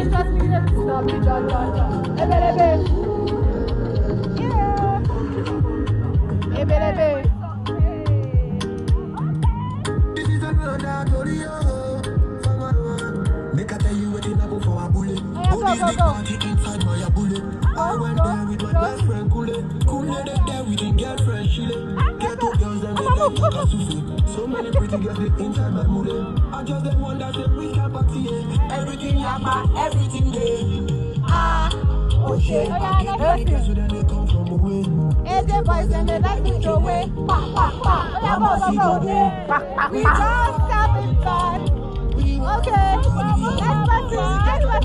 just needed to stop me, John. Yeah. This is another story. Make I tell you what it happen for a bullet. Who did the party inside my bullet? I went there with my best friend Kule. Kule there with the girlfriend Shile. Get two girls and they like Sufi. So many pretty girls they inside my mule. I just the one that say we can party. Everything yama, everything day. Oh shit. Every girl so then they come from away. AJ boys and they like to throw away. We just having fun. Okay, next person.